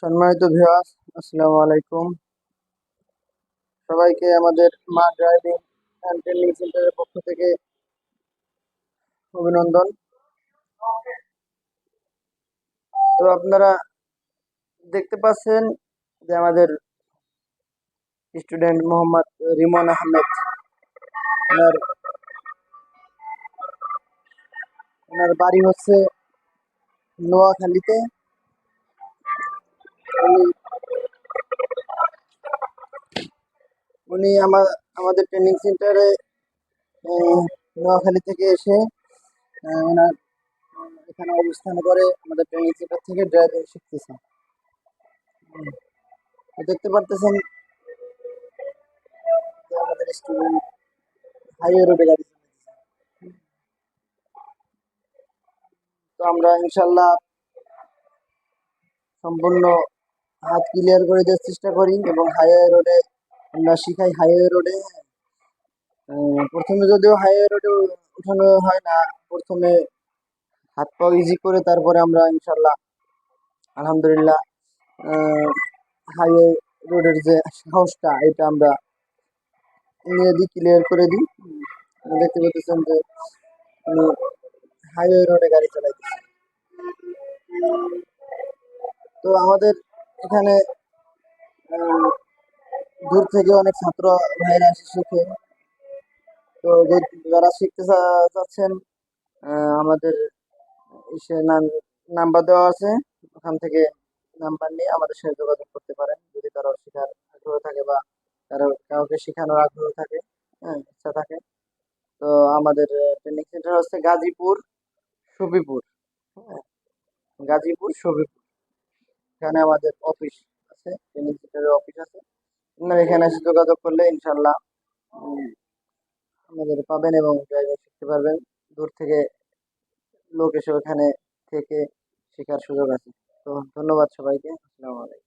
সম্মানিত ভিউয়ার্স, আসসালামু আলাইকুম। সবাইকে আমাদের মা ড্রাইভিং অ্যান্ড ট্রেনিং সেন্টারের পক্ষ থেকে অভিনন্দন। তো আপনারা দেখতে পাচ্ছেন যে আমাদের স্টুডেন্ট মোহাম্মদ রিমন আহমেদ, ওনার ওনার বাড়ি হচ্ছে নোয়াখালীতে। উনি উনি আমাদের ট্রেনিং সেন্টারে নোয়াখালী থেকে এসে ওনার এখানে অবস্থান করে আমাদের ট্রেনিং সেন্টার থেকে ড্রাইভিং শিখতেছে। তো দেখতে পারতেছেন যে আমাদের স্টুডেন্ট হাইওয়ে রোডে গাড়ি চালাচ্ছে। তো আমরা ইনশাল্লাহ সম্পূর্ণ হাত ক্লিয়ার করে দেওয়ার চেষ্টা করি এবং হাইওয়ে রোডে আমরা শিখাই। হাইওয়ে রোডে প্রথমে যদিও হাইওয়ে রোডে উঠানো হয় না, প্রথমে হাত পা ইজি করে তারপরে আমরা ইনশাল্লাহ আলহামদুলিল্লাহ হাইওয়ে রোডের যে সাহসটা এটা আমরা নিয়ে দিই, ক্লিয়ার করে দিই। দেখতে পাচ্ছেন যে আমি হাইওয়ে রোডে গাড়ি চালাইতেছি। তো আমাদের এখানে দূর থেকে অনেক ছাত্র ভাইরা এসে শেখে। তো যারা শিখতে চাচ্ছেন আমাদের নাম্বার দেওয়া আছে, ওখান থেকে নাম্বার নিয়ে আমাদের সাথে যোগাযোগ করতে পারেন যদি কারো শেখার আগ্রহ থাকে বা কাউকে শেখানোর আগ্রহ থাকে, ইচ্ছা থাকে। তো আমাদের ট্রেনিং সেন্টার হচ্ছে গাজীপুর সফিপুর। হ্যাঁ, গাজীপুর সফিপুর, এখানে আমাদের অফিস আছে, ট্রেনিং সেন্টারের অফিস আছে। আপনারা এখানে এসে যোগাযোগ করলে ইনশাল্লাহ আমাদের পাবেন এবং ড্রাইভিং শিখতে পারবেন। দূর থেকে লোক এসে ওখানে থেকে শেখার সুযোগ আছে। তো ধন্যবাদ সবাইকে। আসসালামু আলাইকুম।